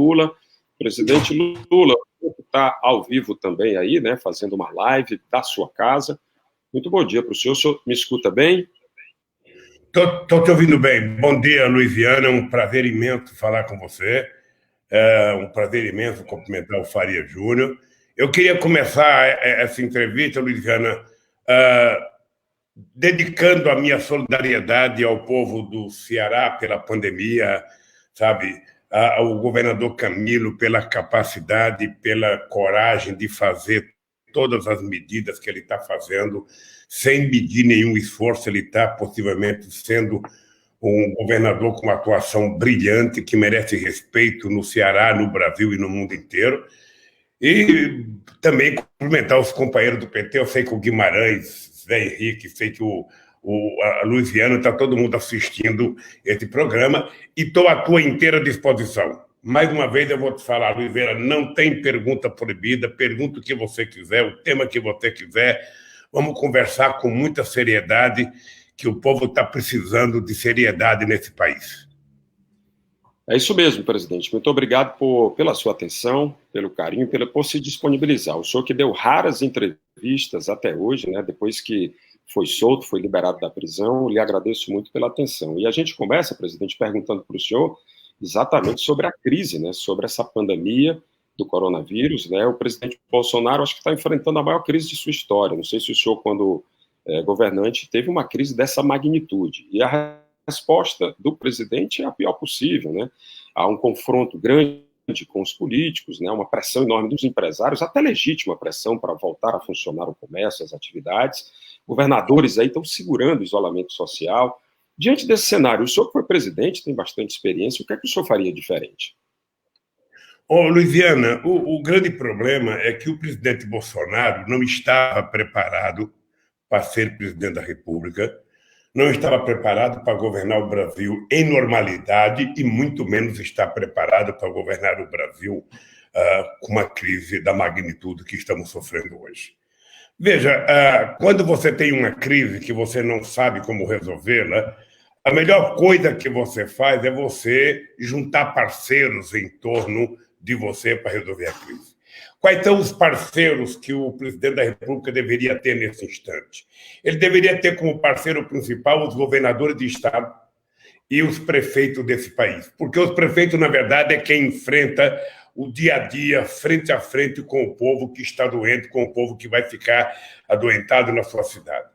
Lula. Presidente Lula, está ao vivo também aí, né, fazendo uma live da sua casa. Muito bom dia para o senhor. O senhor me escuta bem? Estou te ouvindo bem. Bom dia, Luiziana. É um prazer imenso falar com você. É um prazer imenso cumprimentar o Faria Júnior. Eu queria começar essa entrevista, Luiziana, dedicando a minha solidariedade ao povo do Ceará pela pandemia, sabe? Ao governador Camilo pela capacidade, pela coragem de fazer todas as medidas que ele está fazendo, sem medir nenhum esforço. Ele está possivelmente sendo um governador com uma atuação brilhante, que merece respeito no Ceará, no Brasil e no mundo inteiro. E também cumprimentar os companheiros do PT. Eu sei que o Guimarães, Zé Henrique, sei que a Luiziana, está todo mundo assistindo esse programa, e estou à tua inteira disposição. Mais uma vez eu vou te falar, Luiziana, não tem pergunta proibida, pergunta o que você quiser, o tema que você quiser. Vamos conversar com muita seriedade, que o povo está precisando de seriedade nesse país. É isso mesmo, presidente. Muito obrigado pela sua atenção, pelo carinho, por se disponibilizar. O senhor que deu raras entrevistas até hoje, né, depois que foi solto, foi liberado da prisão, lhe agradeço muito pela atenção. E a gente começa, presidente, perguntando para o senhor exatamente sobre a crise, né, sobre essa pandemia do coronavírus, né? O presidente Bolsonaro acho que está enfrentando a maior crise de sua história. Não sei se o senhor, quando governante, teve uma crise dessa magnitude. E a resposta do presidente é a pior possível, né? Há um confronto grande com os políticos, né? Uma pressão enorme dos empresários, até legítima pressão para voltar a funcionar o comércio, as atividades. Governadores aí estão segurando o isolamento social. Diante desse cenário, o senhor que foi presidente, tem bastante experiência, o que é que o senhor faria diferente? Luiziana, o grande problema é que o presidente Bolsonaro não estava preparado para ser presidente da República, não estava preparado para governar o Brasil em normalidade e muito menos está preparado para governar o Brasil com uma crise da magnitude que estamos sofrendo hoje. Veja, quando você tem uma crise que você não sabe como resolvê-la, a melhor coisa que você faz é você juntar parceiros em torno de você para resolver a crise. Quais são os parceiros que o presidente da República deveria ter nesse instante? Ele deveria ter como parceiro principal os governadores de estado e os prefeitos desse país, porque os prefeitos, na verdade, é quem enfrenta o dia a dia, frente a frente com o povo que está doente, com o povo que vai ficar adoentado na sua cidade.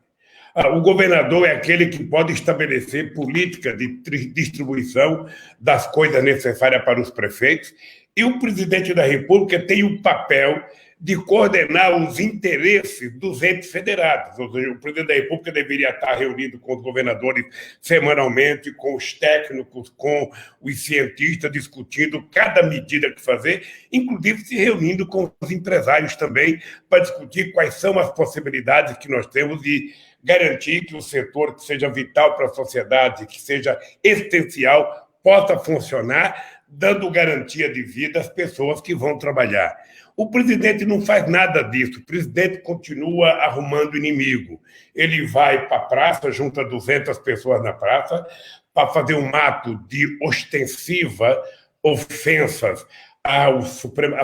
O governador é aquele que pode estabelecer política de distribuição das coisas necessárias para os prefeitos, e o presidente da República tem o papel de coordenar os interesses dos entes federados. Ou seja, o presidente da República deveria estar reunido com os governadores semanalmente, com os técnicos, com os cientistas, discutindo cada medida que fazer, inclusive se reunindo com os empresários também, para discutir quais são as possibilidades que nós temos de garantir que o setor que seja vital para a sociedade, que seja essencial, possa funcionar, dando garantia de vida às pessoas que vão trabalhar. O presidente não faz nada disso. O presidente continua arrumando inimigo. Ele vai para a praça, junta 200 pessoas na praça, para fazer um ato de ostensiva ofensas à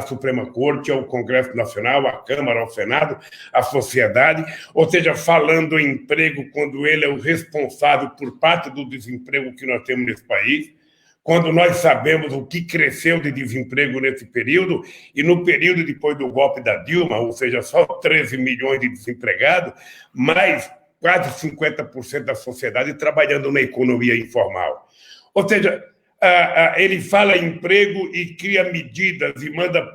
Suprema Corte, ao Congresso Nacional, à Câmara, ao Senado, à sociedade, ou seja, falando em emprego quando ele é o responsável por parte do desemprego que nós temos nesse país, quando nós sabemos o que cresceu de desemprego nesse período, e no período depois do golpe da Dilma, ou seja, só 13 milhões de desempregados, mais quase 50% da sociedade trabalhando na economia informal. Ou seja, ele fala em emprego e cria medidas e manda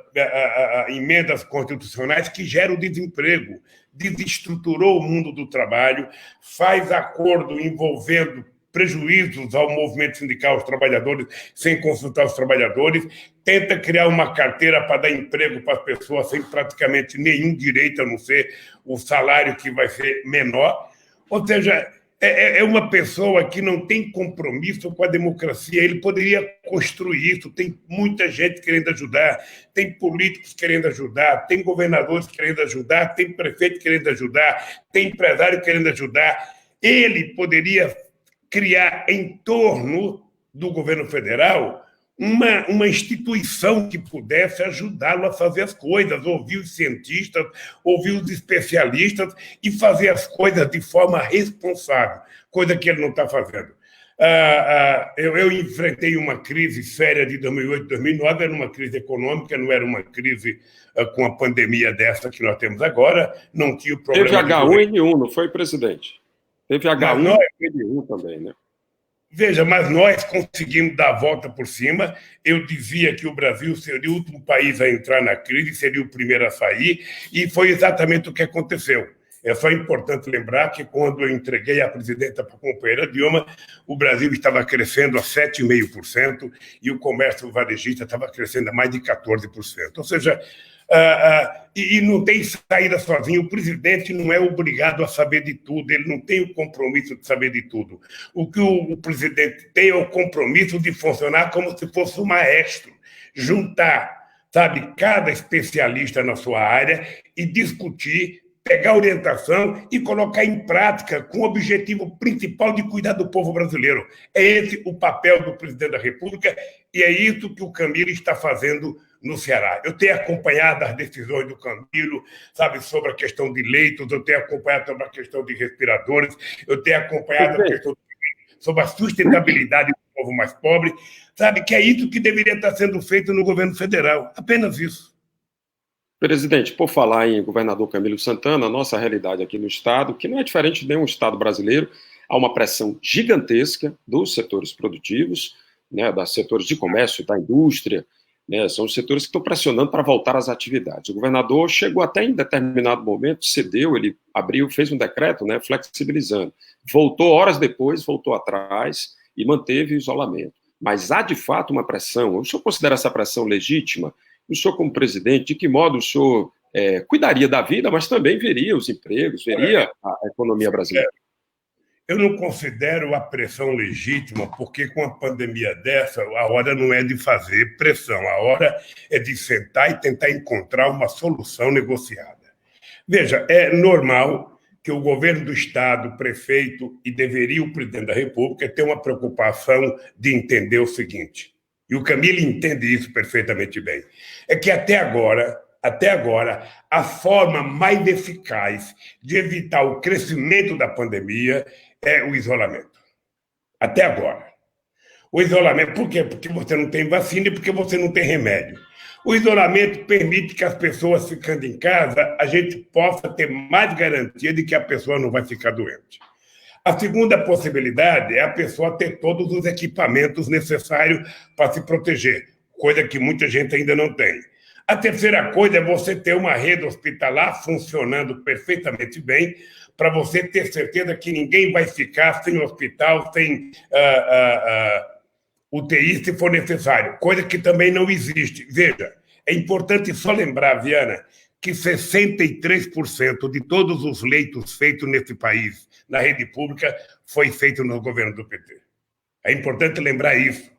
emendas constitucionais que geram desemprego, desestruturou o mundo do trabalho, faz acordo envolvendo prejuízos ao movimento sindical, aos trabalhadores, sem consultar os trabalhadores, tenta criar uma carteira para dar emprego para as pessoas sem praticamente nenhum direito, a não ser o salário que vai ser menor. Ou seja, é uma pessoa que não tem compromisso com a democracia. Ele poderia construir isso. Tem muita gente querendo ajudar, tem políticos querendo ajudar, tem governadores querendo ajudar, tem prefeito querendo ajudar, tem empresário querendo ajudar. Ele poderia criar em torno do governo federal uma instituição que pudesse ajudá-lo a fazer as coisas, ouvir os cientistas, ouvir os especialistas e fazer as coisas de forma responsável, coisa que ele não está fazendo. Eu enfrentei uma crise séria de 2008, 2009, era uma crise econômica, não era uma crise com a pandemia dessa que nós temos agora, não tinha o problema... Teve H1N1, não foi, presidente? Teve H1N1 também, né? Veja, mas nós conseguimos dar a volta por cima. Eu dizia que o Brasil seria o último país a entrar na crise, seria o primeiro a sair, e foi exatamente o que aconteceu. É só importante lembrar que, quando eu entreguei a presidenta para a companheira Dilma, o Brasil estava crescendo a 7,5% e o comércio varejista estava crescendo a mais de 14%. Ou seja, e não tem saída sozinho. O presidente não é obrigado a saber de tudo, ele não tem o compromisso de saber de tudo. O que o presidente tem é o compromisso de funcionar como se fosse um maestro, juntar, sabe, cada especialista na sua área e discutir, pegar orientação e colocar em prática com o objetivo principal de cuidar do povo brasileiro. É esse o papel do presidente da República e é isso que o Camilo está fazendo no Ceará. Eu tenho acompanhado as decisões do Camilo, sabe, sobre a questão de leitos, eu tenho acompanhado sobre a questão de respiradores, eu tenho acompanhado a questão sobre a sustentabilidade do povo mais pobre, sabe, que é isso que deveria estar sendo feito no governo federal. Apenas isso. Presidente, por falar em governador Camilo Santana, a nossa realidade aqui no Estado, que não é diferente de nenhum Estado brasileiro, há uma pressão gigantesca dos setores produtivos, né, dos setores de comércio, da indústria, né, são os setores que estão pressionando para voltar às atividades. O governador chegou até em determinado momento, cedeu, ele abriu, fez um decreto, né, flexibilizando. Voltou horas depois, voltou atrás e manteve o isolamento. Mas há, de fato, uma pressão. O senhor considera essa pressão legítima? O senhor, como presidente, de que modo o senhor cuidaria da vida, mas também veria os empregos, veria a economia brasileira? Eu não considero a pressão legítima, porque com a pandemia dessa, a hora não é de fazer pressão, a hora é de sentar e tentar encontrar uma solução negociada. Veja, é normal que o governo do Estado, o prefeito e deveria o presidente da República ter uma preocupação de entender o seguinte, e o Camilo entende isso perfeitamente bem, é que até agora, a forma mais eficaz de evitar o crescimento da pandemia é o isolamento. Até agora. O isolamento, por quê? Porque você não tem vacina e porque você não tem remédio. O isolamento permite que as pessoas ficando em casa, a gente possa ter mais garantia de que a pessoa não vai ficar doente. A segunda possibilidade é a pessoa ter todos os equipamentos necessários para se proteger, coisa que muita gente ainda não tem. A terceira coisa é você ter uma rede hospitalar funcionando perfeitamente bem, para você ter certeza que ninguém vai ficar sem hospital, sem UTI, se for necessário, coisa que também não existe. Veja, é importante só lembrar, Viana, que 63% de todos os leitos feitos nesse país, na rede pública, foi feito no governo do PT. É importante lembrar isso,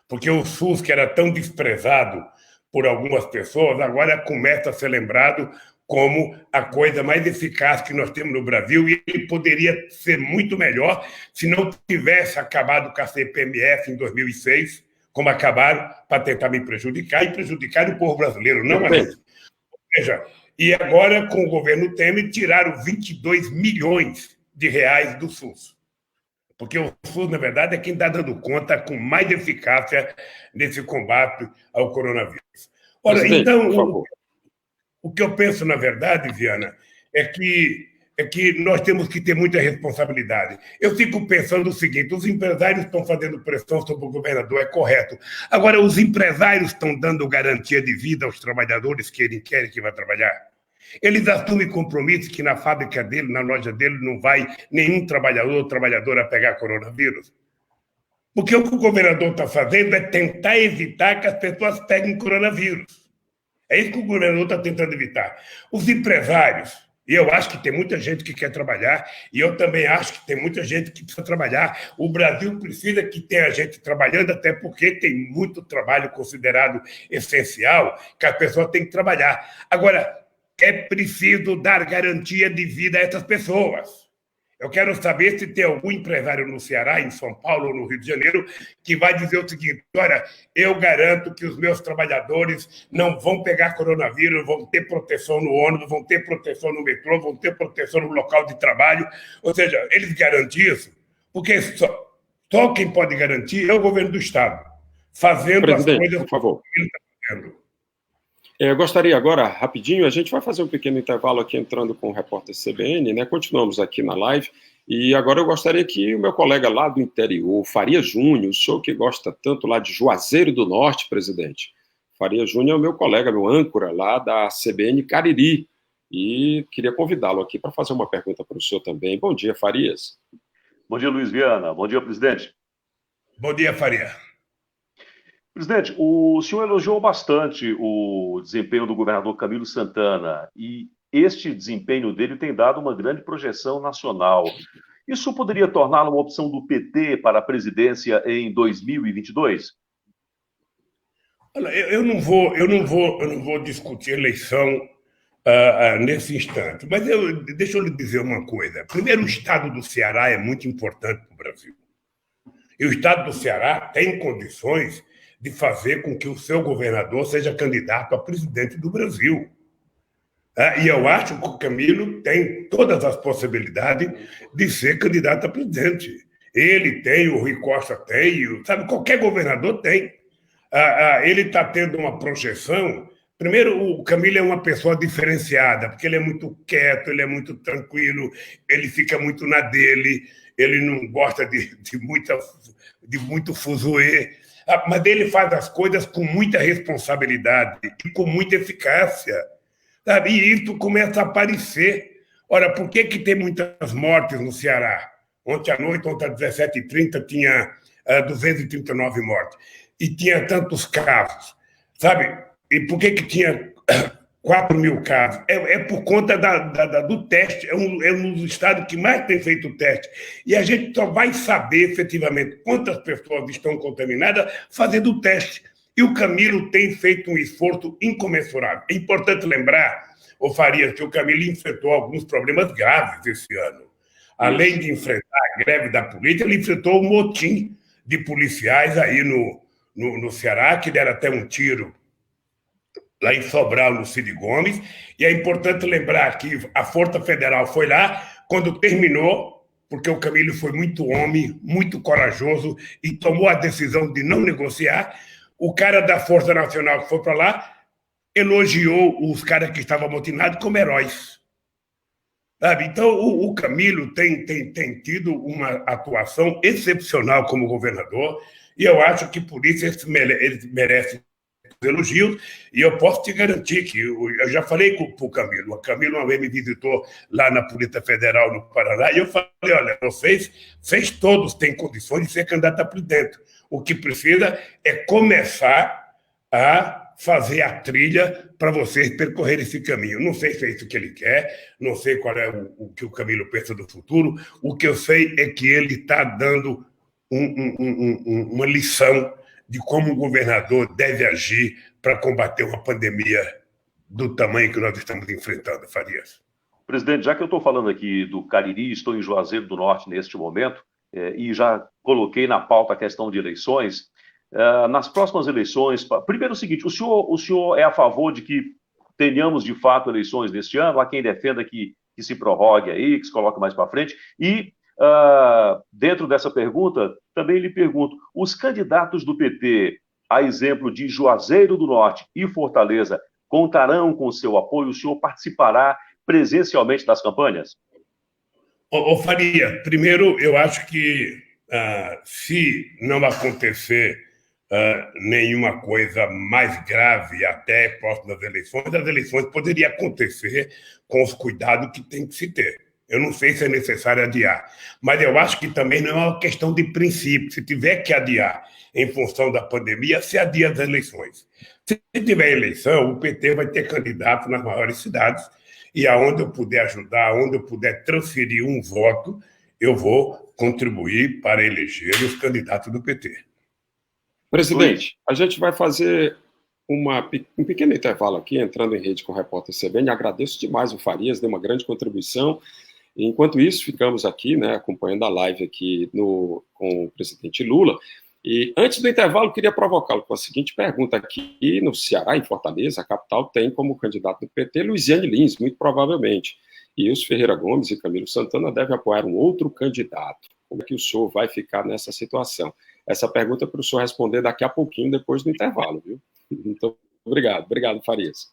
porque o SUS, que era tão desprezado por algumas pessoas, agora começa a ser lembrado como a coisa mais eficaz que nós temos no Brasil, e ele poderia ser muito melhor se não tivesse acabado com a CPMF em 2006, como acabaram, para tentar me prejudicar e prejudicar o povo brasileiro, não a gente. Veja, e agora, com o governo Temer, tiraram 22 milhões de reais do SUS. Porque o SUS, na verdade, é quem está dando conta com mais eficácia nesse combate ao coronavírus. Ora, então, o que eu penso, na verdade, Viana, é que nós temos que ter muita responsabilidade. Eu fico pensando o seguinte, os empresários estão fazendo pressão sobre o governador, é correto. Agora, os empresários estão dando garantia de vida aos trabalhadores que ele quer que vá trabalhar. Eles assumem compromisso que na fábrica dele, na loja dele, não vai nenhum trabalhador ou trabalhadora pegar coronavírus. Porque o que o governador está fazendo é tentar evitar que as pessoas peguem coronavírus. É isso que o governador está tentando evitar. Os empresários, e eu acho que tem muita gente que quer trabalhar, e eu também acho que tem muita gente que precisa trabalhar. O Brasil precisa que tenha gente trabalhando, até porque tem muito trabalho considerado essencial, que as pessoas têm que trabalhar. Agora, é preciso dar garantia de vida a essas pessoas. Eu quero saber se tem algum empresário no Ceará, em São Paulo ou no Rio de Janeiro, que vai dizer o seguinte: olha, eu garanto que os meus trabalhadores não vão pegar coronavírus, vão ter proteção no ônibus, vão ter proteção no metrô, vão ter proteção no local de trabalho. Ou seja, eles garantem isso, porque só quem pode garantir é o governo do Estado, fazendo as Presidente, coisas por favor. que ele está fazendo. Eu gostaria agora, rapidinho, a gente vai fazer um pequeno intervalo aqui entrando com o repórter CBN, né? Continuamos aqui na live, e agora eu gostaria que o meu colega lá do interior, Faria Júnior, o senhor que gosta tanto lá de Juazeiro do Norte, presidente, Faria Júnior é o meu colega, meu âncora lá da CBN Cariri, e queria convidá-lo aqui para fazer uma pergunta para o senhor também. Bom dia, Farias. Bom dia, Luiz Viana. Bom dia, presidente. Bom dia, Faria. Presidente, o senhor elogiou bastante o desempenho do governador Camilo Santana e este desempenho dele tem dado uma grande projeção nacional. Isso poderia torná-lo uma opção do PT para a presidência em 2022? Olha, eu não vou discutir eleição nesse instante, mas deixa eu lhe dizer uma coisa. Primeiro, o estado do Ceará é muito importante para o Brasil. E o estado do Ceará tem condições de fazer com que o seu governador seja candidato a presidente do Brasil. E eu acho que o Camilo tem todas as possibilidades de ser candidato a presidente. Ele tem, o Rui Costa tem, sabe, qualquer governador tem. Ele está tendo uma projeção. Primeiro, o Camilo é uma pessoa diferenciada, porque ele é muito quieto, ele é muito tranquilo, ele fica muito na dele, ele não gosta de muito fuzuê. Mas ele faz as coisas com muita responsabilidade e com muita eficácia. Sabe? E isso começa a aparecer. Ora, por que tem muitas mortes no Ceará? Ontem à noite, ontem às 17h30, tinha 239 mortes. E tinha tantos casos. Sabe? E por que tinha 4 mil casos? É por conta do teste. É um dos estados que mais tem feito o teste. E a gente só vai saber efetivamente quantas pessoas estão contaminadas fazendo o teste. E o Camilo tem feito um esforço incomensurável. É importante lembrar, Farias, que o Camilo enfrentou alguns problemas graves esse ano. Além de enfrentar a greve da polícia, ele enfrentou um motim de policiais aí no Ceará, que deram até um tiro lá em Sobral, no Cid Gomes. E é importante lembrar que a Força Federal foi lá quando terminou, porque o Camilo foi muito homem, muito corajoso e tomou a decisão de não negociar. O cara da Força Nacional que foi para lá elogiou os caras que estavam amotinados como heróis. Sabe? Então, o Camilo tem tido uma atuação excepcional como governador e eu acho que por isso ele merece elogios, e eu posso te garantir que eu já falei com o Camilo uma vez me visitou lá na Polícia Federal no Paraná, e eu falei: olha, vocês todos têm condições de ser candidato a presidente. O que precisa é começar a fazer a trilha para vocês percorrerem esse caminho. Não sei se é isso que ele quer, não sei qual é o que o Camilo pensa do futuro, o que eu sei é que ele está dando uma lição de como o governador deve agir para combater uma pandemia do tamanho que nós estamos enfrentando, Farias. Presidente, já que eu estou falando aqui do Cariri, estou em Juazeiro do Norte neste momento, e já coloquei na pauta a questão de eleições, nas próximas eleições, primeiro o seguinte: o senhor é a favor de que tenhamos de fato eleições neste ano? Há quem defenda que se prorrogue aí, que se coloque mais para frente, e dentro dessa pergunta, também lhe pergunto: os candidatos do PT, a exemplo de Juazeiro do Norte e Fortaleza, contarão com seu apoio? O senhor participará presencialmente das campanhas? Faria, primeiro, eu acho que se não acontecer nenhuma coisa mais grave até próximas eleições, as eleições poderiam acontecer com os cuidados que tem que se ter. Eu não sei se é necessário adiar, mas eu acho que também não é uma questão de princípio. Se tiver que adiar em função da pandemia, se adia as eleições. Se tiver eleição, o PT vai ter candidato nas maiores cidades, e aonde eu puder ajudar, aonde eu puder transferir um voto, eu vou contribuir para eleger os candidatos do PT. Presidente, a gente vai fazer um pequeno intervalo aqui, entrando em rede com o repórter CBN. Agradeço demais o Farias, deu uma grande contribuição. Enquanto isso, ficamos aqui, né, acompanhando a live aqui com o presidente Lula. E antes do intervalo, queria provocá-lo com a seguinte pergunta. Aqui no Ceará, em Fortaleza, a capital, tem como candidato do PT Luiziane Lins, muito provavelmente. E os Ferreira Gomes e Camilo Santana devem apoiar um outro candidato. Como é que o senhor vai ficar nessa situação? Essa pergunta é para o senhor responder daqui a pouquinho, depois do intervalo, viu? Então, obrigado. Obrigado, Farias.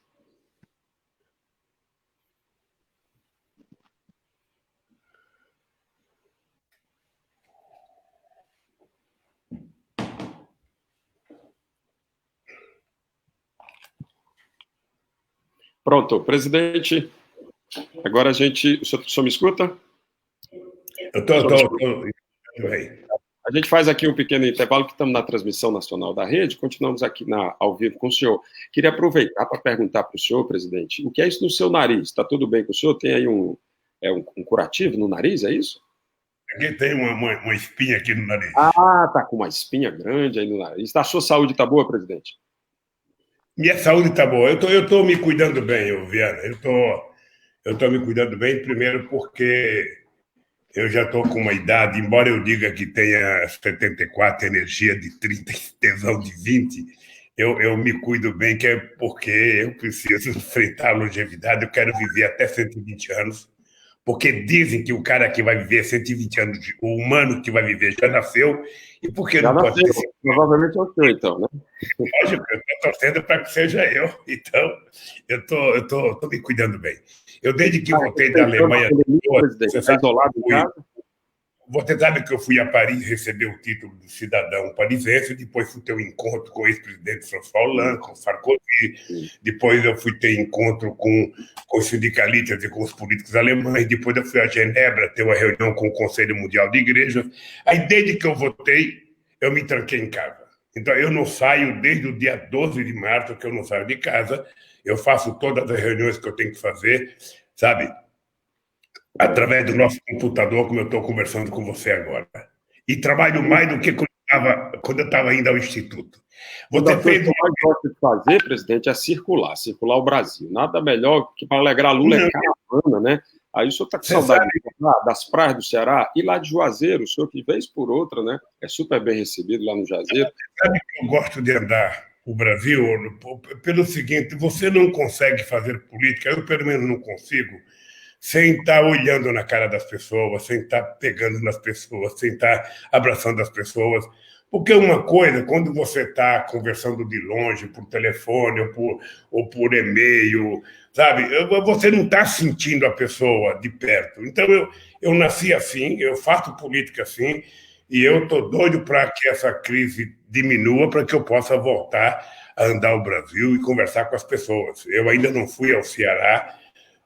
Pronto, presidente. Agora o senhor me escuta? Eu estou. A gente faz aqui um pequeno intervalo, que estamos na transmissão nacional da rede, continuamos aqui ao vivo com o senhor. Queria aproveitar para perguntar para o senhor, presidente, o que é isso no seu nariz? Está tudo bem com o senhor? Tem aí um curativo no nariz, é isso? Aqui tem uma espinha aqui no nariz. Ah, está com uma espinha grande aí no nariz. A sua saúde está boa, presidente? Minha saúde está boa. Eu estou me cuidando bem, Viana. Eu estou me cuidando bem, primeiro porque eu já estou com uma idade, embora eu diga que tenha 74, energia de 30, tesão de 20, eu me cuido bem, que é porque eu preciso enfrentar a longevidade, eu quero viver até 120 anos, porque dizem que o cara que vai viver 120 anos, o humano que vai viver já nasceu, e por que não pode ser? Provavelmente é o senhor, então, né? Lógico, eu estou torcendo para que seja eu, então eu estou me cuidando bem. Eu, desde que voltei da Alemanha, você sabe que eu fui a Paris receber o título de cidadão parisiense, depois fui ter um encontro com o ex-presidente François Hollande, com Sarkozy, depois eu fui ter encontro com os sindicalistas e com os políticos alemães, depois eu fui a Genebra ter uma reunião com o Conselho Mundial de Igrejas. Aí, desde que eu voltei, eu me tranquei em casa. Então, eu não saio desde o dia 12 de março, que eu não saio de casa. Eu faço todas as reuniões que eu tenho que fazer, sabe? Através do nosso computador, como eu estou conversando com você agora. E trabalho mais do que quando eu estava indo ao Instituto. Você fez o que mais gosta de fazer, presidente, é circular o Brasil. Nada melhor que para alegrar Lula é caravana, né? Aí o senhor está com saudade das praias do Ceará e lá de Juazeiro, o senhor que vez por outra, né? É super bem recebido lá no Juazeiro. Sabe que eu gosto de andar o Brasil pelo seguinte: você não consegue fazer política, eu pelo menos não consigo, sem estar olhando na cara das pessoas, sem estar pegando nas pessoas, sem estar abraçando as pessoas. Porque uma coisa, quando você está conversando de longe, por telefone ou por e-mail, sabe? Você não está sentindo a pessoa de perto. Então, eu nasci assim, eu faço política assim, e eu estou doido para que essa crise diminua, para que eu possa voltar a andar o Brasil e conversar com as pessoas. Eu ainda não fui ao Ceará,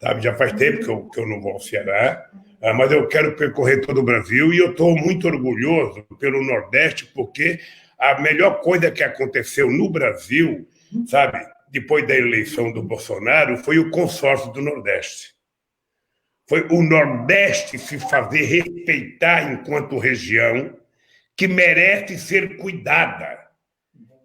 sabe? Já faz tempo que eu não vou ao Ceará, mas eu quero percorrer todo o Brasil e eu estou muito orgulhoso pelo Nordeste, porque a melhor coisa que aconteceu no Brasil, sabe, depois da eleição do Bolsonaro, foi o consórcio do Nordeste. Foi o Nordeste se fazer respeitar enquanto região que merece ser cuidada.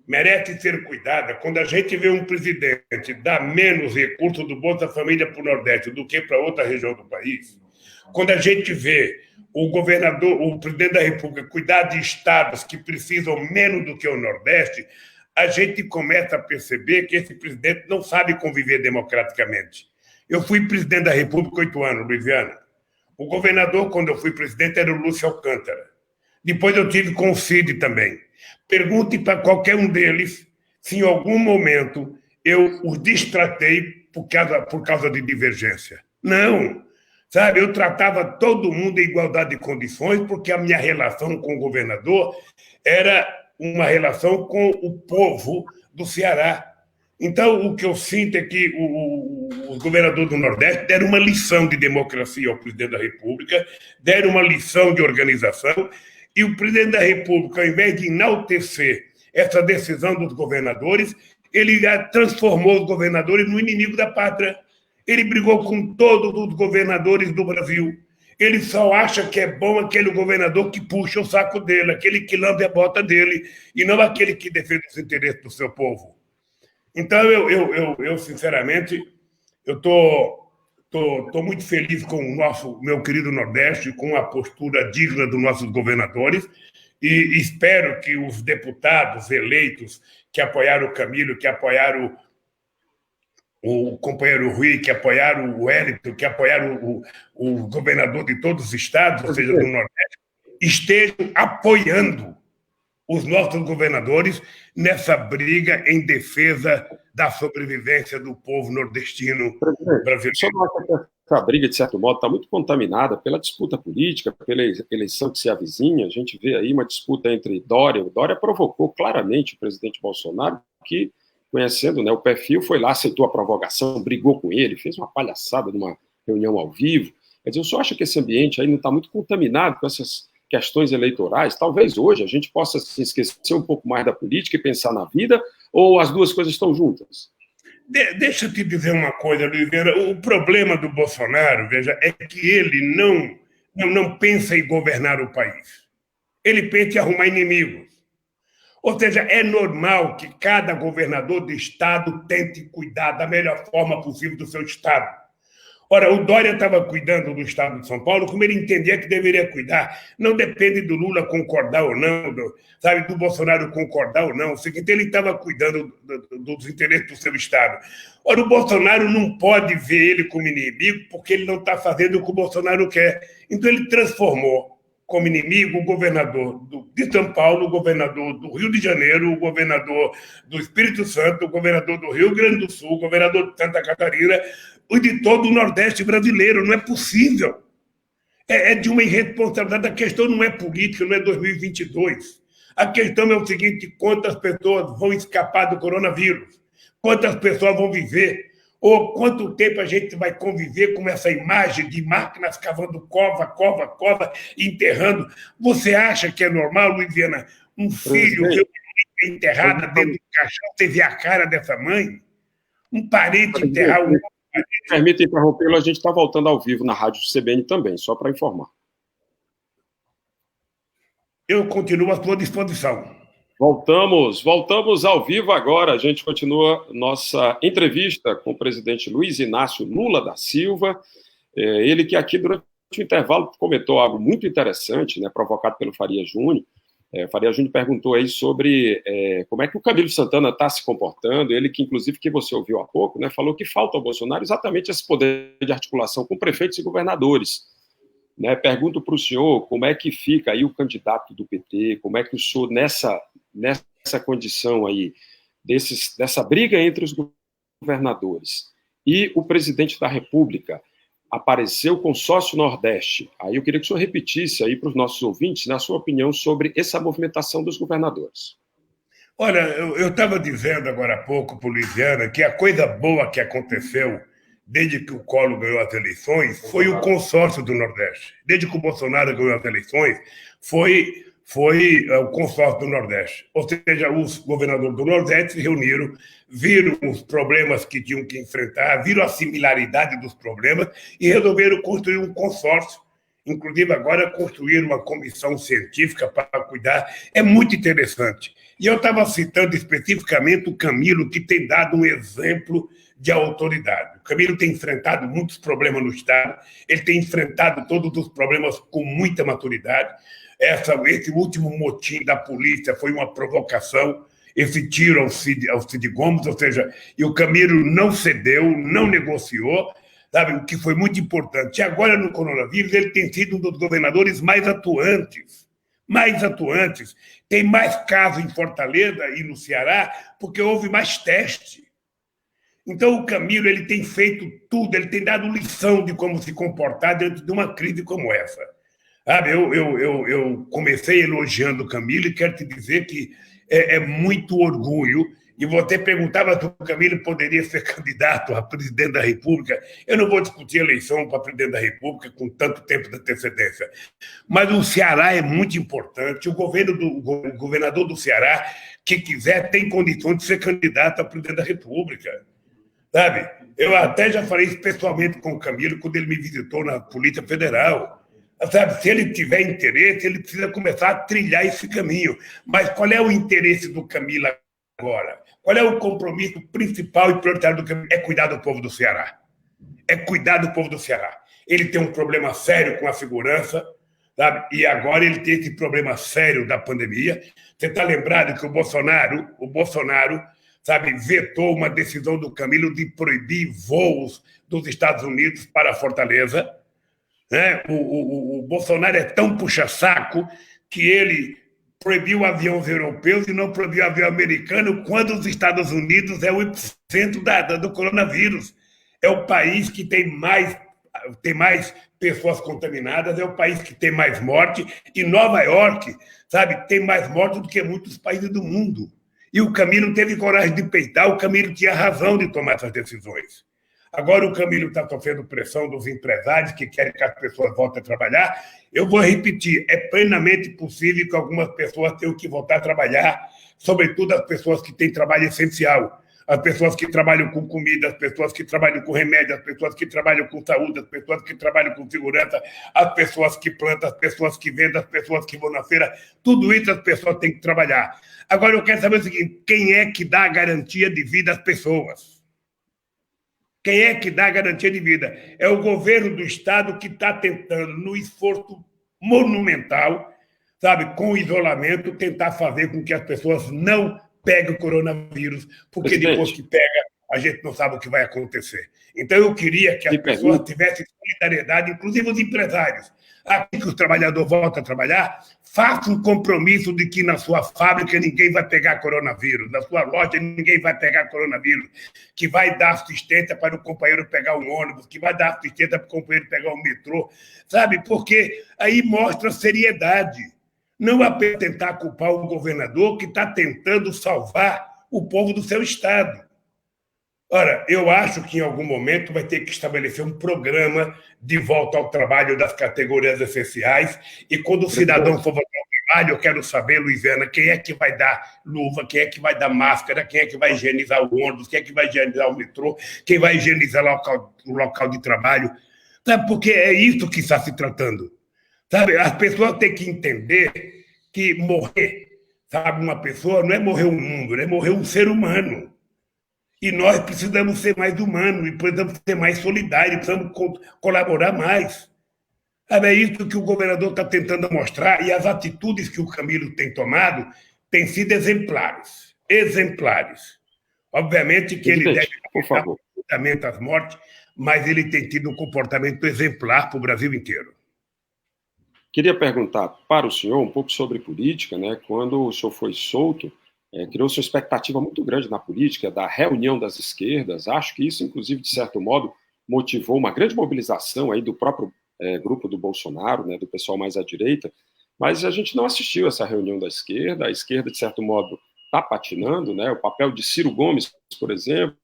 Merece ser cuidada. Quando a gente vê um presidente dar menos recursos do Bolsa Família para o Nordeste do que para outra região do país, quando a gente vê o governador, o presidente da República cuidar de estados que precisam menos do que o Nordeste, a gente começa a perceber que esse presidente não sabe conviver democraticamente. Eu fui presidente da República 8 anos, Luiziana. O governador, quando eu fui presidente, era o Lúcio Alcântara. Depois eu tive com o Cid também. Pergunte para qualquer um deles se em algum momento eu os destratei por causa de divergência. Não. Sabe, eu tratava todo mundo em igualdade de condições, porque a minha relação com o governador era uma relação com o povo do Ceará. Então, o que eu sinto é que os governadores do Nordeste deram uma lição de democracia ao presidente da República, deram uma lição de organização, e o presidente da República, ao invés de enaltecer essa decisão dos governadores, ele transformou os governadores no inimigo da pátria. Ele brigou com todos os governadores do Brasil. Ele só acha que é bom aquele governador que puxa o saco dele, aquele que lambe a bota dele, e não aquele que defende os interesses do seu povo. Então, eu sinceramente, eu estou Estou muito feliz com o meu querido Nordeste, com a postura digna dos nossos governadores, e espero que os deputados eleitos que apoiaram o Camilo, que apoiaram o companheiro Rui, que apoiaram o Wellington, que apoiaram o governador de todos os estados, ou seja, do Nordeste, estejam apoiando os nossos governadores nessa briga em defesa da sobrevivência do povo nordestino brasileiro. Só nota que essa briga, de certo modo, está muito contaminada pela disputa política, pela eleição que se avizinha. A gente vê aí uma disputa entre Dória. O Dória provocou claramente o presidente Bolsonaro, que, conhecendo, né, o perfil, foi lá, aceitou a provocação, brigou com ele, fez uma palhaçada numa reunião ao vivo. Quer dizer, eu só acho que esse ambiente aí não está muito contaminado com essas questões eleitorais. Talvez hoje a gente possa se esquecer um pouco mais da política e pensar na vida, ou as duas coisas estão juntas? Deixa eu te dizer uma coisa, Oliveira. O problema do Bolsonaro, veja, é que ele não pensa em governar o país. Ele pensa em arrumar inimigos. Ou seja, é normal que cada governador de estado tente cuidar da melhor forma possível do seu estado. Ora, o Dória estava cuidando do estado de São Paulo como ele entendia que deveria cuidar. Não depende do Lula concordar ou não, do Bolsonaro concordar ou não. O seguinte, ele estava cuidando dos interesses do seu estado. Ora, o Bolsonaro não pode ver ele como inimigo porque ele não está fazendo o que o Bolsonaro quer. Então, ele transformou como inimigo o governador de São Paulo, o governador do Rio de Janeiro, o governador do Espírito Santo, o governador do Rio Grande do Sul, o governador de Santa Catarina, e de todo o Nordeste brasileiro. Não é possível. É de uma irresponsabilidade. A questão não é política, não é 2022. A questão é o seguinte: quantas pessoas vão escapar do coronavírus? Quantas pessoas vão viver? Ou quanto tempo a gente vai conviver com essa imagem de máquinas cavando cova, enterrando? Você acha que é normal, Luiziana, um filho enterrado dentro do caixão, teve a cara dessa mãe? Um parente enterrar o... Permita interrompê-lo, a gente está voltando ao vivo na rádio CBN também, só para informar. Eu continuo à sua disposição. Voltamos ao vivo agora. A gente continua nossa entrevista com o presidente Luiz Inácio Lula da Silva. Ele que aqui durante o intervalo comentou algo muito interessante, né, provocado pelo Faria Júnior. Faria Júnior perguntou aí sobre como é que o Camilo Santana está se comportando. Ele que, inclusive, que você ouviu há pouco, né, falou que falta ao Bolsonaro exatamente esse poder de articulação com prefeitos e governadores. Né, pergunto para o senhor como é que fica aí o candidato do PT, como é que o senhor, nessa condição aí, dessa briga entre os governadores e o presidente da República, apareceu o consórcio Nordeste. Aí eu queria que o senhor repetisse aí para os nossos ouvintes, na sua opinião, sobre essa movimentação dos governadores. Olha, eu estava dizendo agora há pouco para o Luiziana que a coisa boa que aconteceu desde que o Collor ganhou as eleições foi o consórcio do Nordeste. Desde que o Bolsonaro ganhou as eleições, foi o consórcio do Nordeste. Ou seja, os governadores do Nordeste se reuniram, viram os problemas que tinham que enfrentar, viram a similaridade dos problemas e resolveram construir um consórcio. Inclusive, agora construir uma comissão científica para cuidar. É muito interessante. E eu estava citando especificamente o Camilo, que tem dado um exemplo de autoridade. O Camilo tem enfrentado muitos problemas no Estado, ele tem enfrentado todos os problemas com muita maturidade. Esse último motim da polícia foi uma provocação, esse tiro ao Cid Gomes, ou seja, e o Camilo não cedeu, não negociou, sabe, o que foi muito importante. E agora, no coronavírus, ele tem sido um dos governadores mais atuantes. Tem mais casos em Fortaleza e no Ceará, porque houve mais teste. Então, o Camilo, ele tem feito tudo, ele tem dado lição de como se comportar dentro de uma crise como essa. Sabe, eu comecei elogiando o Camilo e quero te dizer que é muito orgulho. E você perguntava se o Camilo poderia ser candidato a presidente da República. Eu não vou discutir a eleição para presidente da República com tanto tempo de antecedência. Mas o Ceará é muito importante. O governador do Ceará, que quiser, tem condições de ser candidato a presidente da República. Sabe? Eu até já falei isso pessoalmente com o Camilo quando ele me visitou na Polícia Federal. Sabe? Se ele tiver interesse, ele precisa começar a trilhar esse caminho. Mas qual é o interesse do Camilo agora? Qual é o compromisso principal e prioritário do Camilo? É cuidar do povo do Ceará. é cuidar do povo do Ceará. Ele tem um problema sério com a segurança, sabe? E agora ele tem esse problema sério da pandemia. Você está lembrado que o Bolsonaro, sabe, vetou uma decisão do Camilo de proibir voos dos Estados Unidos para Fortaleza, né? O Bolsonaro é tão puxa-saco que ele proibiu aviões europeus e não proibiu avião americano, quando os Estados Unidos é o epicentro do coronavírus. É o país que tem mais pessoas contaminadas, é o país que tem mais morte, e Nova York, sabe, tem mais morte do que muitos países do mundo. E o Camilo teve coragem de peitar, o Camilo tinha razão de tomar essas decisões. Agora o Camilo está sofrendo pressão dos empresários que querem que as pessoas voltem a trabalhar. Eu vou repetir, é plenamente possível que algumas pessoas tenham que voltar a trabalhar, sobretudo as pessoas que têm trabalho essencial, as pessoas que trabalham com comida, as pessoas que trabalham com remédio, as pessoas que trabalham com saúde, as pessoas que trabalham com segurança, as pessoas que plantam, as pessoas que vendem, as pessoas que vão na feira, tudo isso as pessoas têm que trabalhar. Agora eu quero saber o seguinte, quem é que dá a garantia de vida às pessoas? Quem é que dá a garantia de vida? É o governo do Estado que está tentando, no esforço monumental, sabe, com o isolamento, tentar fazer com que as pessoas não peguem o coronavírus, porque depois que pega, a gente não sabe o que vai acontecer. Então, eu queria que as pessoas tivessem solidariedade, inclusive os empresários. Aqui que os trabalhadores voltam a trabalhar, faça um compromisso de que na sua fábrica ninguém vai pegar coronavírus, na sua loja ninguém vai pegar coronavírus, que vai dar assistência para o companheiro pegar um ônibus, que vai dar assistência para o companheiro pegar um metrô, sabe? Porque aí mostra seriedade. Não apenas tentar culpar o governador que está tentando salvar o povo do seu estado. Ora, eu acho que em algum momento vai ter que estabelecer um programa de volta ao trabalho das categorias essenciais, e quando o cidadão for voltar ao trabalho, eu quero saber, Luiziana, quem é que vai dar luva, quem é que vai dar máscara, quem é que vai higienizar o ônibus, quem é que vai higienizar o metrô, quem vai higienizar o local de trabalho. Sabe, porque é isso que está se tratando. Sabe, as pessoas têm que entender que morrer, sabe, uma pessoa não é morrer um mundo, é morrer um ser humano. E nós precisamos ser mais humanos, e precisamos ser mais solidários, precisamos colaborar mais. É isso que o governador está tentando mostrar, e as atitudes que o Camilo tem tomado têm sido exemplares. Exemplares. Obviamente que ele deve dar comportamento às mortes, mas ele tem tido um comportamento exemplar para o Brasil inteiro. Queria perguntar para o senhor um pouco sobre política, né? Quando o senhor foi solto, criou-se uma expectativa muito grande na política, da reunião das esquerdas. Acho que isso, inclusive, de certo modo, motivou uma grande mobilização aí do próprio grupo do Bolsonaro, né, do pessoal mais à direita, mas a gente não assistiu a essa reunião da esquerda. A esquerda, de certo modo, está patinando, né? O papel de Ciro Gomes, por exemplo,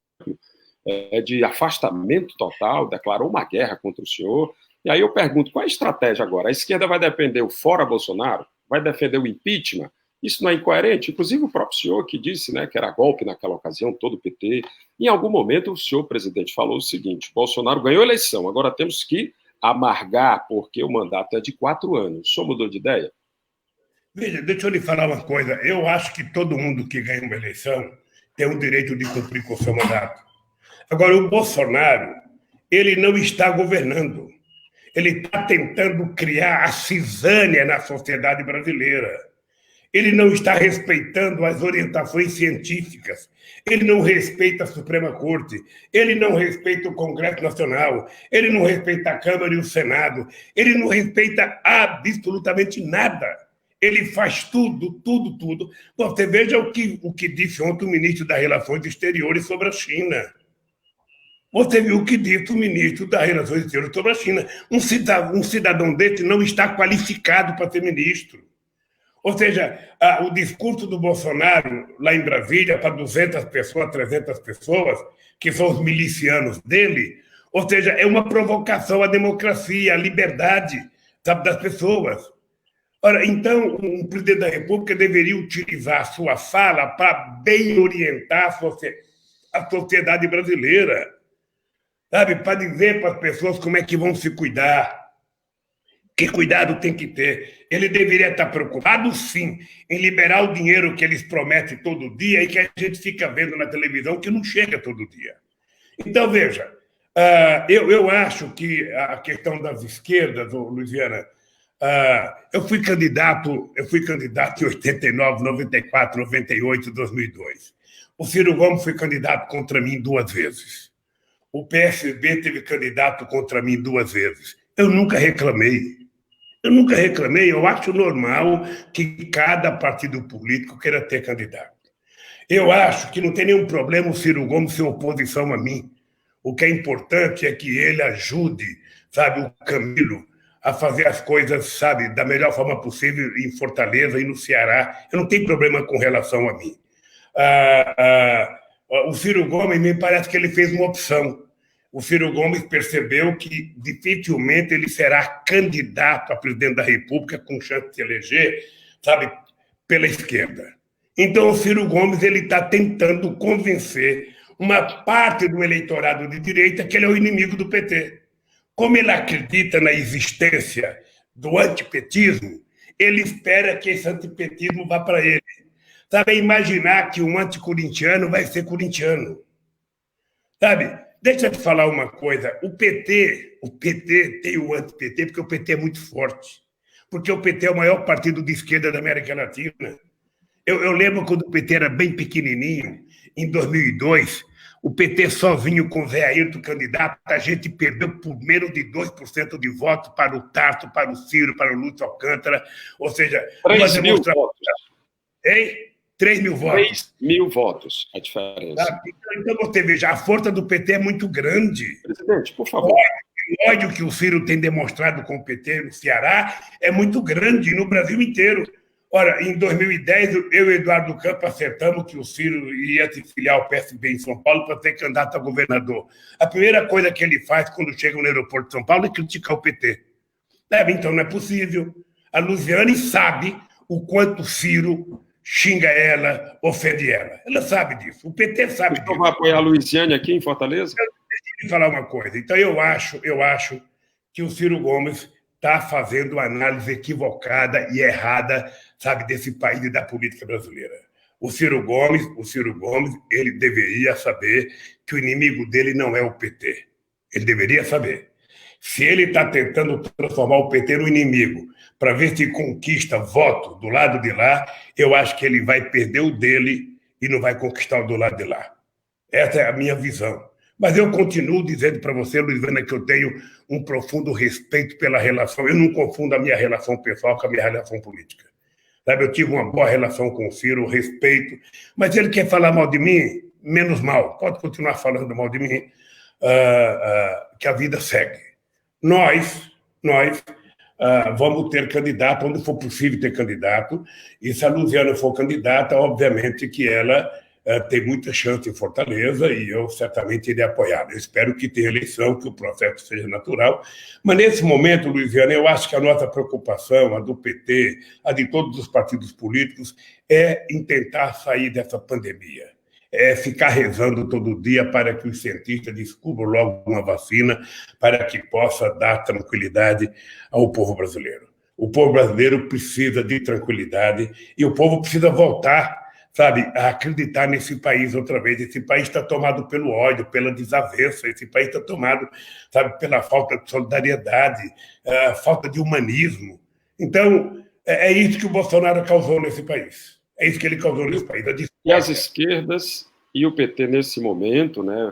é de afastamento total, declarou uma guerra contra o senhor. E aí eu pergunto, qual é a estratégia agora? A esquerda vai defender o fora Bolsonaro? Vai defender o impeachment? Isso não é incoerente? Inclusive o próprio senhor que disse, né, que era golpe naquela ocasião, todo o PT. Em algum momento o senhor, presidente, falou o seguinte: Bolsonaro ganhou a eleição, agora temos que amargar, porque o mandato é de 4 anos. O senhor mudou de ideia? Veja, deixa eu lhe falar uma coisa. Eu acho que todo mundo que ganha uma eleição tem o direito de cumprir com o seu mandato. Agora, o Bolsonaro, ele não está governando. Ele está tentando criar a cisânia na sociedade brasileira. Ele não está respeitando as orientações científicas, ele não respeita a Suprema Corte, ele não respeita o Congresso Nacional, ele não respeita a Câmara e o Senado, ele não respeita absolutamente nada. Ele faz tudo. Você veja o que disse ontem o ministro das Relações Exteriores sobre a China. Você viu o que disse o ministro das Relações Exteriores sobre a China. Um cidadão desse não está qualificado para ser ministro. Ou seja, o discurso do Bolsonaro lá em Brasília para 200 pessoas, 300 pessoas, que são os milicianos dele, ou seja, é uma provocação à democracia, à liberdade, sabe, das pessoas. Ora, então, um presidente da República deveria utilizar a sua fala para bem orientar a sociedade brasileira, sabe, para dizer para as pessoas como é que vão se cuidar. Que cuidado tem que ter. Ele deveria estar preocupado, sim, em liberar o dinheiro que eles prometem todo dia e que a gente fica vendo na televisão que não chega todo dia. Então, veja, Eu acho que a questão das esquerdas, Luiziana, eu fui candidato em 89, 94, 98, 2002. O Ciro Gomes foi candidato contra mim 2 vezes. O PSB teve candidato contra mim 2 vezes. Eu nunca reclamei. Eu acho normal que cada partido político queira ter candidato. Eu acho que não tem nenhum problema o Ciro Gomes ser oposição a mim. O que é importante é que ele ajude, sabe, o Camilo a fazer as coisas, sabe, da melhor forma possível em Fortaleza e no Ceará. Eu não tenho problema com relação a mim. O Ciro Gomes, me parece que ele fez uma opção. O Ciro Gomes percebeu que dificilmente ele será candidato a presidente da República com chance de se eleger, sabe, pela esquerda. Então, o Ciro Gomes está tentando convencer uma parte do eleitorado de direita que ele é o inimigo do PT. Como ele acredita na existência do antipetismo, ele espera que esse antipetismo vá para ele. Sabe, imaginar que um anticorintiano vai ser corintiano. Sabe, deixa eu te falar uma coisa. O PT tem o anti-PT porque o PT é muito forte. Porque o PT é o maior partido de esquerda da América Latina. Eu lembro quando o PT era bem pequenininho, em 2002, o PT sozinho com o Zé Ayrton candidato, a gente perdeu por menos de 2% de votos para o Tarso, para o Ciro, para o Lúcio Alcântara. Ou seja, 3 mil votos. Hein? 3 mil votos. 3 mil votos, a diferença. Então você veja, a força do PT é muito grande. Presidente, por favor. O ódio que o Ciro tem demonstrado com o PT no Ceará é muito grande no Brasil inteiro. Ora, em 2010, eu e o Eduardo Campos acertamos que o Ciro ia se filiar ao PSB em São Paulo para ser candidato a governador. A primeira coisa que ele faz quando chega no aeroporto de São Paulo é criticar o PT. Então não é possível. A Luziane sabe o quanto o Ciro xinga ela, ofende ela. Ela sabe disso. O PT sabe disso. Vai apoiar a Luiziane aqui em Fortaleza? Deixa eu falar uma coisa. Então, eu acho que o Ciro Gomes está fazendo uma análise equivocada e errada, sabe, desse país e da política brasileira. O Ciro Gomes, ele deveria saber que o inimigo dele não é o PT. Ele deveria saber. Se ele está tentando transformar o PT no inimigo para ver se conquista voto do lado de lá, eu acho que ele vai perder o dele e não vai conquistar o do lado de lá. Essa é a minha visão. Mas eu continuo dizendo para você, Luiziana, que eu tenho um profundo respeito pela relação. Eu não confundo a minha relação pessoal com a minha relação política. Sabe, eu tive uma boa relação com o Ciro, respeito. Mas ele quer falar mal de mim, menos mal. Pode continuar falando mal de mim, que a vida segue. Nós vamos ter candidato, onde for possível ter candidato. E se a Luziana for candidata, obviamente que ela tem muita chance em Fortaleza e eu certamente irei apoiar. Eu espero que tenha eleição, que o processo seja natural. Mas, nesse momento, Luiziana, eu acho que a nossa preocupação, a do PT, a de todos os partidos políticos, é em tentar sair dessa pandemia. É ficar rezando todo dia para que os cientistas descubram logo uma vacina para que possa dar tranquilidade ao povo brasileiro. O povo brasileiro precisa de tranquilidade e o povo precisa voltar, sabe, a acreditar nesse país outra vez. Esse país está tomado pelo ódio, pela desavença, esse país está tomado, sabe, pela falta de solidariedade, falta de humanismo. Então, é isso que o Bolsonaro causou nesse país. É isso que ele causou nesse país. E as esquerdas e o PT, nesse momento, né,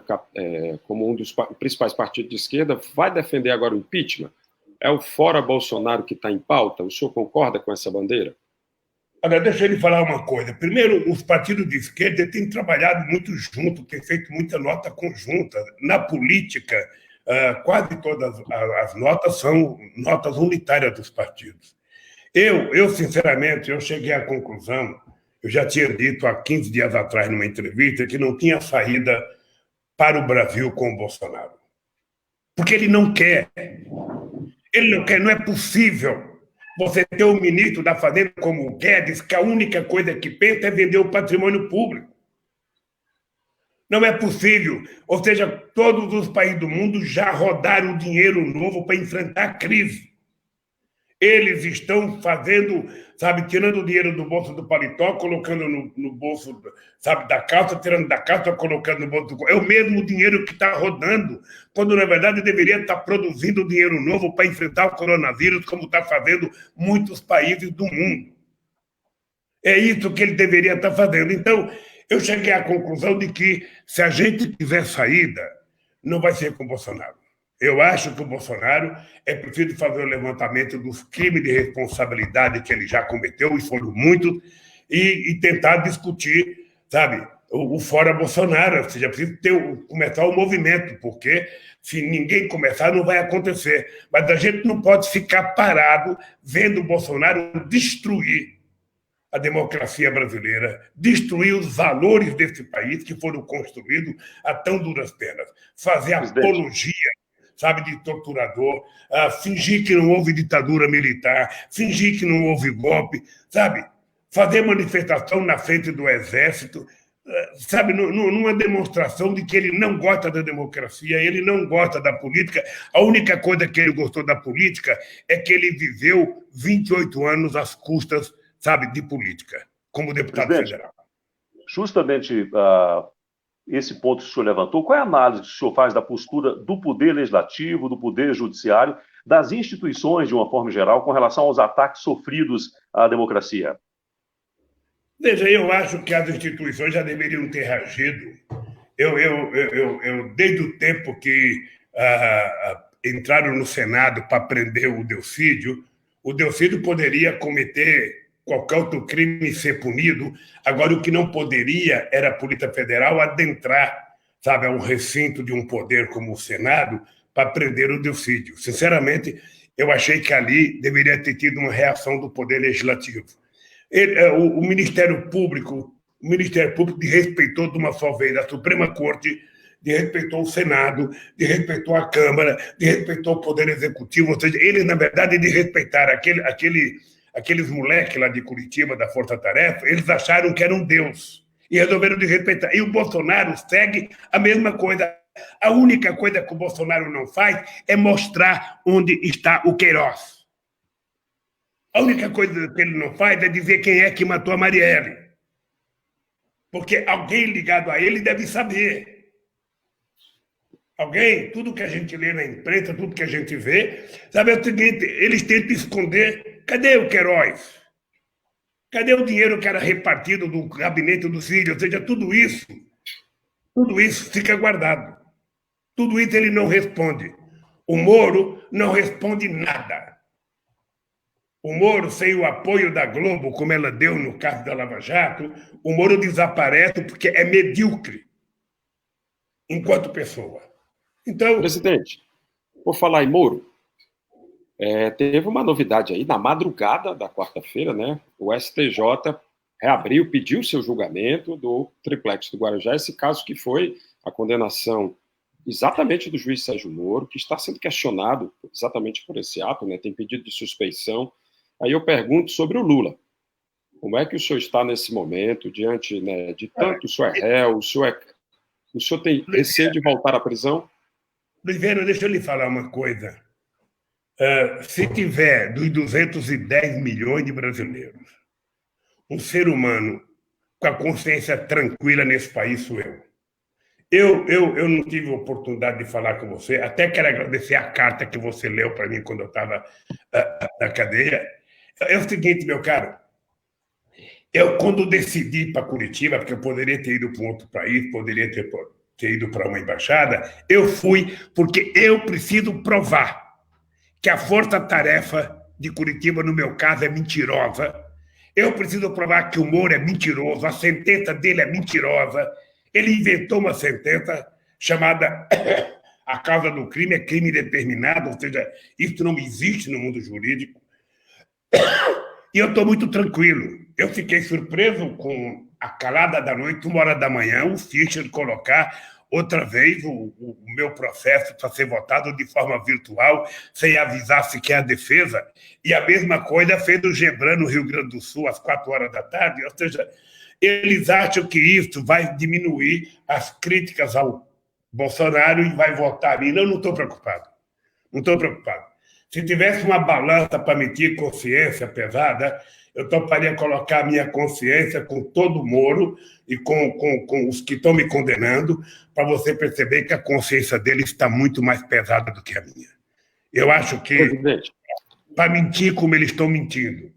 como um dos principais partidos de esquerda, vai defender agora o impeachment? É o fora Bolsonaro que está em pauta? O senhor concorda com essa bandeira? Agora, deixa eu lhe falar uma coisa. Primeiro, os partidos de esquerda têm trabalhado muito junto, têm feito muita nota conjunta. Na política, quase todas as notas são notas unitárias dos partidos. Eu, sinceramente, eu cheguei à conclusão, eu já tinha dito há 15 dias atrás, numa entrevista, que não tinha saída para o Brasil com o Bolsonaro. Porque ele não quer. Ele não quer, não é possível você ter um ministro da Fazenda como o Guedes, que a única coisa que pensa é vender o patrimônio público. Não é possível. Ou seja, todos os países do mundo já rodaram dinheiro novo para enfrentar a crise. Eles estão fazendo, sabe, tirando o dinheiro do bolso do paletó, colocando no bolso, sabe, da calça, tirando da calça, colocando no bolso do... É o mesmo dinheiro que está rodando, quando, na verdade, deveria estar produzindo dinheiro novo para enfrentar o coronavírus, como está fazendo muitos países do mundo. É isso que ele deveria estar fazendo. Então, eu cheguei à conclusão de que, se a gente tiver saída, não vai ser com o Bolsonaro. Eu acho que o Bolsonaro é preciso fazer o levantamento dos crimes de responsabilidade que ele já cometeu, e foram muitos, e tentar discutir, sabe, o fora Bolsonaro. Ou seja, preciso começar o movimento, porque se ninguém começar, não vai acontecer. Mas a gente não pode ficar parado vendo o Bolsonaro destruir a democracia brasileira, destruir os valores desse país que foram construídos a tão duras penas, fazer apologia, sabe, de torturador, fingir que não houve ditadura militar, fingir que não houve golpe, sabe, fazer manifestação na frente do Exército, sabe, numa demonstração de que ele não gosta da democracia, ele não gosta da política. A única coisa que ele gostou da política é que ele viveu 28 anos às custas, sabe, de política, como deputado federal. Justamente esse ponto que o senhor levantou, qual é a análise que o senhor faz da postura do Poder Legislativo, do Poder Judiciário, das instituições, de uma forma geral, com relação aos ataques sofridos à democracia? Veja, eu acho que as instituições já deveriam ter reagido. Eu desde o tempo que entraram no Senado para prender o Delcídio poderia cometer qualquer outro crime e ser punido. Agora, o que não poderia era a Polícia Federal adentrar, sabe, a um recinto de um poder como o Senado para prender o Delcídio. Sinceramente, eu achei que ali deveria ter tido uma reação do Poder Legislativo. O Ministério Público desrespeitou de uma só vez a Suprema Corte, desrespeitou o Senado, desrespeitou a Câmara, desrespeitou o Poder Executivo. Ou seja, eles, na verdade, desrespeitaram aqueles moleques lá de Curitiba, da Força Tarefa. Eles acharam que era um Deus e resolveram desrespeitar. E o Bolsonaro segue a mesma coisa. A única coisa que o Bolsonaro não faz é mostrar onde está o Queiroz. A única coisa que ele não faz é dizer quem é que matou a Marielle. Porque alguém ligado a ele deve saber. Alguém, tudo que a gente lê na imprensa, tudo que a gente vê, sabe, é o seguinte: eles tentam esconder. Cadê o Queiroz? Cadê o dinheiro que era repartido do gabinete do Círio? Ou seja, tudo isso fica guardado. Tudo isso ele não responde. O Moro não responde nada. O Moro, sem o apoio da Globo, como ela deu no caso da Lava Jato, o Moro desaparece porque é medíocre enquanto pessoa. Então, presidente, vou falar em Moro. Teve uma novidade aí, na madrugada da quarta-feira, né? O STJ reabriu, pediu seu julgamento do triplex do Guarujá, esse caso que foi a condenação exatamente do juiz Sérgio Moro, que está sendo questionado exatamente por esse ato, né? Tem pedido de suspeição. Aí eu pergunto sobre o Lula. Como é que o senhor está nesse momento, diante, né, de tanto o senhor é réu, o senhor tem receio de voltar à prisão? Luiziano, deixa eu lhe falar uma coisa. Se tiver dos 210 milhões de brasileiros, um ser humano com a consciência tranquila nesse país sou eu. Eu não tive a oportunidade de falar com você, até quero agradecer a carta que você leu para mim quando eu estava na cadeia. É o seguinte, meu caro, eu, quando decidi para Curitiba, porque eu poderia ter ido para um outro país, poderia ter ido para uma embaixada, eu fui porque eu preciso provar que a força-tarefa de Curitiba, no meu caso, é mentirosa. Eu preciso provar que o Moro é mentiroso, a sentença dele é mentirosa. Ele inventou uma sentença chamada a causa do crime é crime determinado, ou seja, isso não existe no mundo jurídico. E eu estou muito tranquilo. Eu fiquei surpreso com a calada da noite, 1h da manhã, o Fischer colocar outra vez o meu processo para ser votado de forma virtual, sem avisar sequer a defesa. E a mesma coisa fez o Gebran no Rio Grande do Sul, às 4h da tarde. Ou seja, eles acham que isso vai diminuir as críticas ao Bolsonaro e vai votar ali. Não estou preocupado. Não estou preocupado. Se tivesse uma balança para medir consciência pesada, eu toparia colocar a minha consciência com todo o Moro e com os que estão me condenando, para você perceber que a consciência deles está muito mais pesada do que a minha. Eu acho que, para mentir como eles estão mentindo,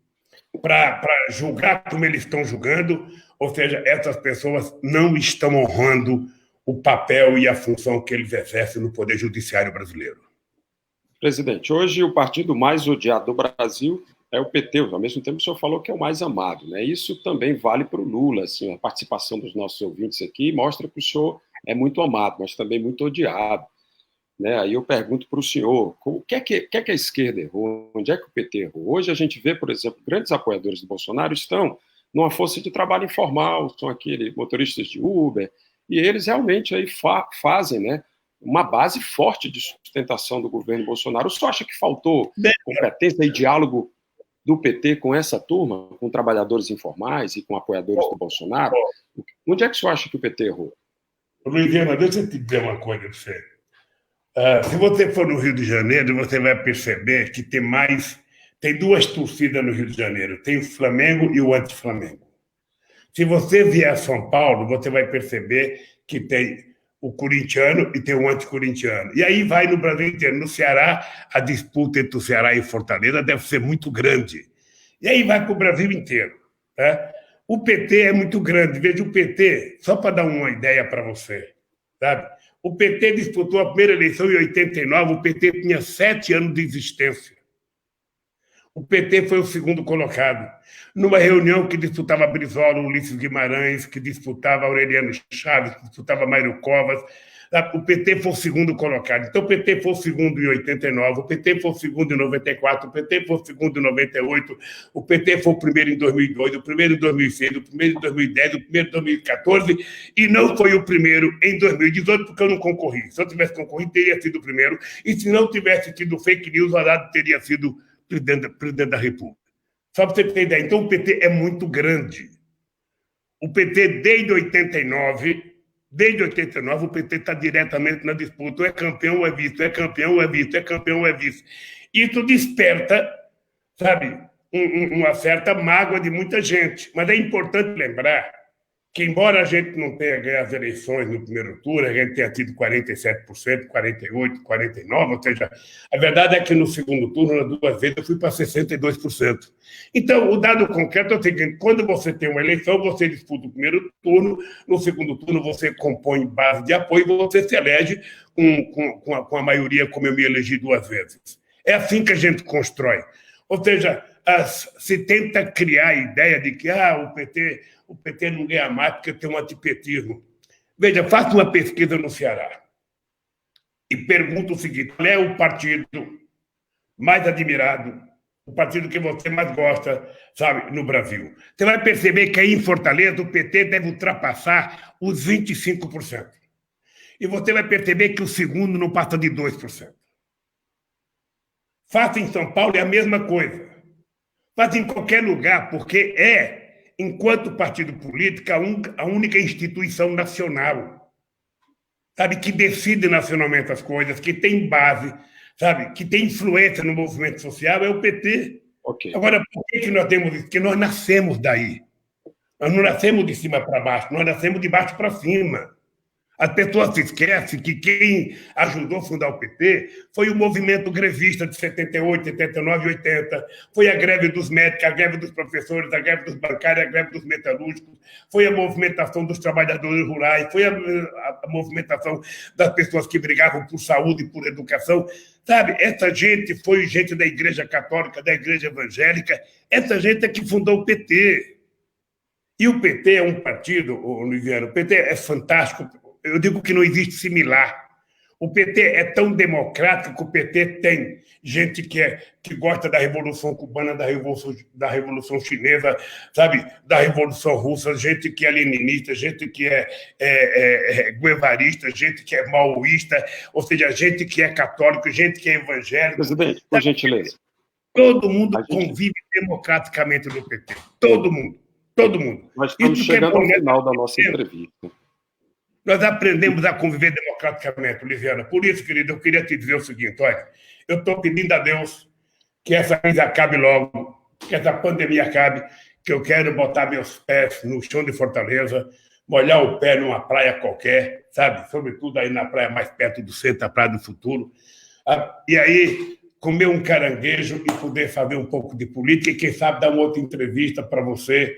para julgar como eles estão julgando, ou seja, essas pessoas não estão honrando o papel e a função que eles exercem no Poder Judiciário brasileiro. Presidente, hoje o partido mais odiado do Brasil é o PT, ao mesmo tempo o senhor falou que é o mais amado, né? Isso também vale para o Lula, assim, a participação dos nossos ouvintes aqui mostra que o senhor é muito amado, mas também muito odiado, né? Aí eu pergunto para o senhor, o que é que a esquerda errou? Onde é que o PT errou? Hoje a gente vê, por exemplo, grandes apoiadores do Bolsonaro estão numa força de trabalho informal, são aqueles motoristas de Uber, e eles realmente aí fazem, né, uma base forte de sustentação do governo Bolsonaro. O senhor acha que faltou competência e diálogo do PT com essa turma, com trabalhadores informais e com apoiadores do Bolsonaro? Onde é que o senhor acha que o PT errou? Luiziano, deixa eu te dizer uma coisa para você. Se você for no Rio de Janeiro, você vai perceber que tem duas torcidas no Rio de Janeiro. Tem o Flamengo e o anti-Flamengo. Se você vier a São Paulo, você vai perceber que tem o corintiano e tem o anticorintiano. E aí vai no Brasil inteiro. No Ceará, a disputa entre o Ceará e Fortaleza deve ser muito grande. E aí vai para o Brasil inteiro. Né? O PT é muito grande. Veja, o PT, só para dar uma ideia para você, sabe? O PT disputou a primeira eleição em 89, o PT tinha 7 anos de existência. O PT foi o segundo colocado. Numa reunião que disputava Brizola, Ulisses Guimarães, que disputava Aureliano Chaves, que disputava Mário Covas, o PT foi o segundo colocado. Então, o PT foi o segundo em 89, o PT foi o segundo em 94, o PT foi o segundo em 98, o PT foi o primeiro em 2002, o primeiro em 2006, o primeiro em 2010, o primeiro em 2014, e não foi o primeiro em 2018, porque eu não concorri. Se eu tivesse concorrido, teria sido o primeiro, e se não tivesse tido fake news, o Haddad teria sido presidente da República. Só para você ter ideia. Então, o PT é muito grande. O PT, desde 89, o PT está diretamente na disputa. Ou é campeão ou é vice, é campeão ou é vice, é campeão ou é vice. Isso desperta, sabe, uma certa mágoa de muita gente. Mas é importante lembrar que, embora a gente não tenha ganho as eleições no primeiro turno, a gente tenha tido 47%, 48%, 49%, ou seja, a verdade é que no segundo turno, nas 2 vezes, eu fui para 62%. Então, o dado concreto é o seguinte: quando você tem uma eleição, você disputa o primeiro turno, no segundo turno você compõe base de apoio e você se elege com a maioria, como eu me elegi 2 vezes. É assim que a gente constrói. Ou seja, se tenta criar a ideia de que o PT não ganha mais porque tem um antipetismo. Veja, faça uma pesquisa no Ceará e pergunta o seguinte: qual é o partido mais admirado, o partido que você mais gosta, sabe, no Brasil? Você vai perceber que aí em Fortaleza o PT deve ultrapassar os 25%. E você vai perceber que o segundo não passa de 2%. Faça em São Paulo é a mesma coisa. Faça em qualquer lugar, porque enquanto partido político, a única instituição nacional, sabe, que decide nacionalmente as coisas, que tem base, sabe, que tem influência no movimento social, é o PT. Okay. Agora, por que nós temos isso? Porque nós nascemos daí. Nós não nascemos de cima para baixo, nós nascemos de baixo para cima. As pessoas se esquecem que quem ajudou a fundar o PT foi o movimento grevista de 78, 79 e 80. Foi a greve dos médicos, a greve dos professores, a greve dos bancários, a greve dos metalúrgicos. Foi a movimentação dos trabalhadores rurais. Foi a movimentação das pessoas que brigavam por saúde e por educação. Sabe, essa gente foi gente da Igreja Católica, da Igreja Evangélica. Essa gente é que fundou o PT. E o PT é um partido, Luiziano, o PT é fantástico. Eu digo que não existe similar. O PT é tão democrático que o PT tem gente que gosta da Revolução Cubana, da Revolução Chinesa, sabe, da Revolução Russa, gente que é leninista, gente que é guevarista, gente que é maoísta, ou seja, gente que é católico, gente que é evangélico. Presidente, por gentileza. Todo mundo convive democraticamente no PT. Todo mundo. Todo mundo. Nós estamos chegando ao final da nossa entrevista. Nós aprendemos a conviver democraticamente, Liviana. Por isso, querido, eu queria te dizer o seguinte, olha, eu estou pedindo a Deus que essa crise acabe logo, que essa pandemia acabe, que eu quero botar meus pés no chão de Fortaleza, molhar o pé numa praia qualquer, sabe? Sobretudo aí na praia mais perto do centro, a Praia do Futuro. E aí, comer um caranguejo e poder fazer um pouco de política e, quem sabe, dar uma outra entrevista para você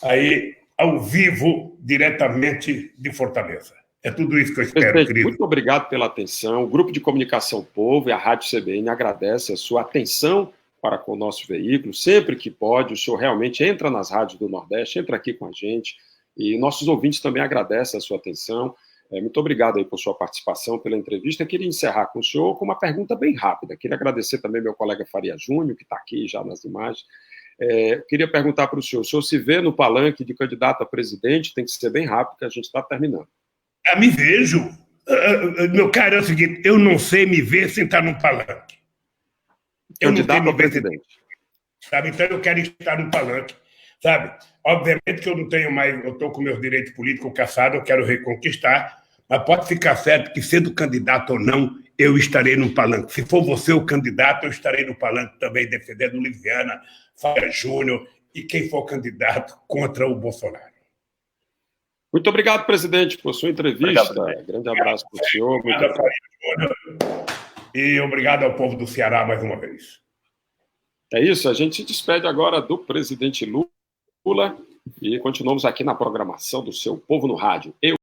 aí, ao vivo, diretamente de Fortaleza. É tudo isso que eu espero, Presidente, querido. muito obrigado pela atenção. O Grupo de Comunicação Povo e a Rádio CBN agradece a sua atenção para com o nosso veículo. Sempre que pode, o senhor realmente entra nas rádios do Nordeste, entra aqui com a gente. E nossos ouvintes também agradecem a sua atenção. Muito obrigado aí por sua participação, pela entrevista. Eu queria encerrar com o senhor com uma pergunta bem rápida. Queria agradecer também meu colega Faria Júnior, que está aqui já nas imagens. Queria perguntar para o senhor se vê no palanque de candidato a presidente, tem que ser bem rápido, que a gente está terminando. Me vejo. Meu caro, é o seguinte, eu não sei me ver sem estar num palanque. Candidato a presidente. Sabe? Então eu quero estar num palanque. Sabe? Obviamente que eu não tenho mais, eu estou com meus direitos políticos caçados, eu quero reconquistar, mas pode ficar certo que, sendo candidato ou não, eu estarei no palanque. Se for você o candidato, eu estarei no palanque também, defendendo Liviana, Faria Júnior e quem for candidato contra o Bolsonaro. Muito obrigado, presidente, por sua entrevista. Obrigado, grande abraço para o senhor. Obrigado, Faria Júnior. E obrigado ao povo do Ceará mais uma vez. É isso, a gente se despede agora do presidente Lula e continuamos aqui na programação do seu Povo no Rádio.